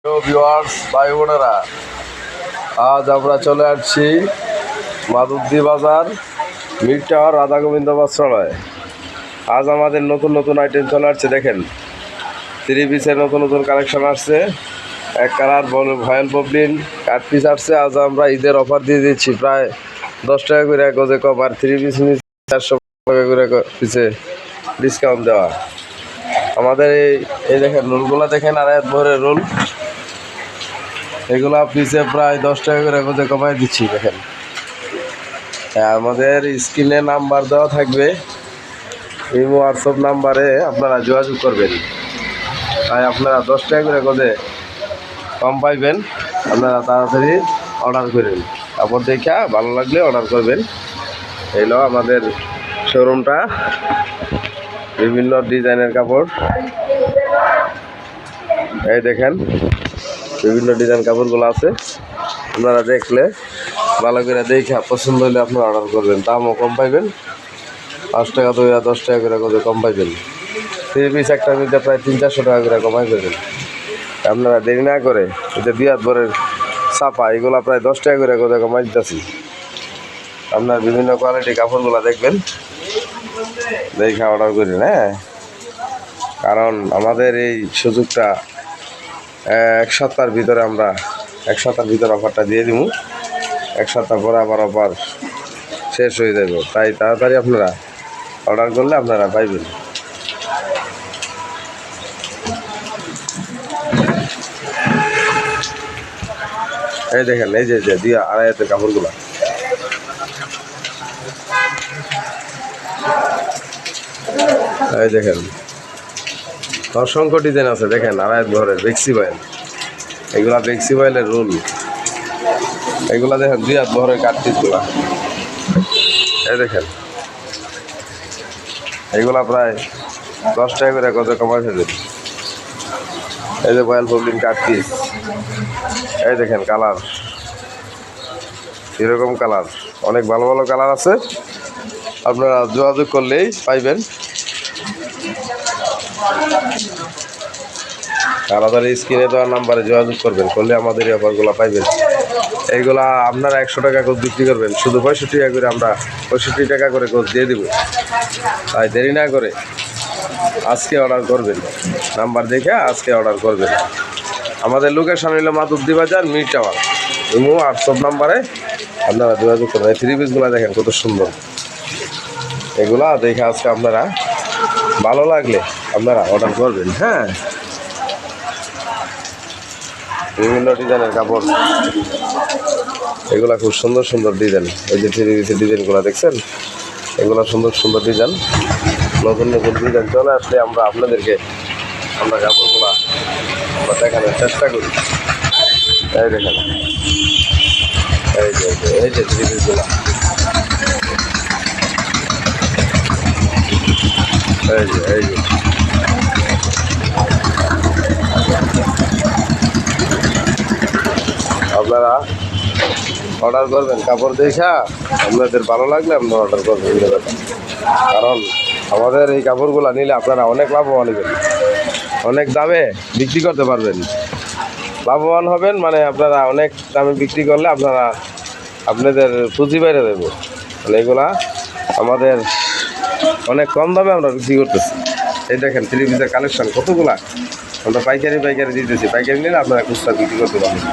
Hello viewers ভাই বোনেরা, আজ আমরা চলে আসছি মাধবদী বাজার মিড টাওয়ার রাধা গোবিন্দ বস্ত্রালয়। আজ আমাদের নতুন নতুন আইটেম চলে আসছে। দেখেন, থ্রি পিসের নতুন নতুন কালেকশন আসছে। এক কালার ভয়েল পপলিন কাট পিস আসছে। আজ আমরা ঈদের অফার দিয়ে দিচ্ছি প্রায় 10 টাকা করে গজে কম, আর থ্রি পিস 400 টাকা করে পিসে ডিসকাউন্ট দেওয়া। আমাদের এই দেখেন রোলগুলো দেখেন, আড়াই ভরের রোল, এগুলা পিসে প্রায় 10 টাকা করে গজে কমাই দিচ্ছি। দেখেন, আমাদের স্ক্রিনে নাম্বার দেওয়া থাকবে, এই হোয়াটসঅ্যাপ নাম্বারে আপনারা যোগাযোগ করবেন। তাই আপনারা 10 টাকা করে গজে কম পাইবেন। আপনারা তাড়াতাড়ি অর্ডার করেন, কাপড় দেখা ভালো লাগলে অর্ডার করবেন। এইলো আমাদের শোরুমটা, বিভিন্ন ডিজাইনের কাপড়। এই দেখেন বিভিন্ন ডিজাইন কাপড়গুলো আছে। আপনারা দেখলে ভালো করে দেখে পছন্দ হলে আপনারা অর্ডার করবেন। দামও কম পাইবেন, 5 টাকা 10 টাকা করে করে কম পাইবেন। থ্রি পিস একটার মধ্যে প্রায় 300-400 টাকা করে কমাই পাইবেন। আপনারা দেরি না করে এই যে 2 হাত ভরের ছাপা, এগুলো প্রায় 10 টাকা করে করে কমাই দিতেছি। আপনার বিভিন্ন কোয়ালিটি কাপড়গুলো দেখবেন, দেখে অর্ডার করেন। হ্যাঁ, কারণ আমাদের এই সুযোগটা এক সপ্তাহের ভিতরে, আমরা এক সপ্তাহের ভিতরে অফারটা দিয়ে দিব। এক সপ্তাহ পরে আবার অফার শেষ হয়ে যাবে, তাই তাড়াতাড়ি আপনারা অর্ডার করলে আপনারা পাইবেন। এই দেখেন, এই যে দিয়া আড়াই হাতের কাপড়গুলো, এই দেখেন অসংখ্য ডিজাইন আছে। দেখেন আড়াই হাত ভরের বেক্সি বয়েল, এগুলা বেক্সি বয়েলের রোল। এগুলা দেখেন 2 হাত ভরের কাট পিসগুলা। এই দেখেন এগুলা প্রায় 10 টাকা করে কত কমাই ফেলবেন। এই যে বয়েল পপলিন কাট পিস, এই দেখেন কালার, এরকম কালার অনেক ভালো ভালো কালার আছে। আপনারা যোগাযোগ করলেই পাইবেন। তাড়াতাড়ি স্ক্রিনে দেওয়ার নাম্বারে যোগাযোগ করবেন, করলে আমাদের এই অফারগুলো পাইবেন। এইগুলা আপনারা 100 টাকা করে বিক্রি করবেন, শুধু 65 টাকা করে আমরা 65 টাকা করে কোচ দিয়ে দেব। তাই দেরি না করে আজকে অর্ডার করবেন, নাম্বার দেখে আজকে অর্ডার করবেন। আমাদের লোকেশন হলো মাধবদী বাজার মিড টাওয়ার। ইমো হোয়াটসঅ্যাপ নাম্বারে আপনারা যোগাযোগ করবেন। এই থ্রি পিসগুলো দেখেন কত সুন্দর, এগুলা দেখে আজকে আপনারা ভালো লাগলে আপনারা অর্ডার করবেন। হ্যাঁ, বিভিন্ন ডিজাইনের কাপড়, এগুলা খুব সুন্দর সুন্দর ডিজাইন। এই যে থ্রি পিসের ডিজাইনগুলো দেখছেন, এগুলো সুন্দর সুন্দর ডিজাইন। নতুন নতুন ডিজাইন চলে আসলে আমরা আপনাদেরকে আমরা কাপড়গুলা আমরা দেখানোর চেষ্টা করি। এই দেখেন, এই যে থ্রি পিসগুলা, এই যে আপনারা অর্ডার করবেন কাপড় দেখা, আপনাদের ভালো লাগলে আপনারা অর্ডার করবেন। কারণ আমাদের এই কাপড়গুলো নিলে আপনারা অনেক লাভবান হবেন, অনেক দামে বিক্রি করতে পারবেন। লাভবান হবেন মানে আপনারা অনেক দামে বিক্রি করলে আপনারা আপনাদের পুঁজি বাইরে দেবে। মানে এগুলা আমাদের অনেক কম দামে আমরা বিক্রি করতেছি। এই দেখেন থ্রি পিসের কালেকশন কতগুলা আমরা পাইকারি দিতেছি। পাইকারি নিলে আপনারা খুচরা বিক্রি করতে পারবেন।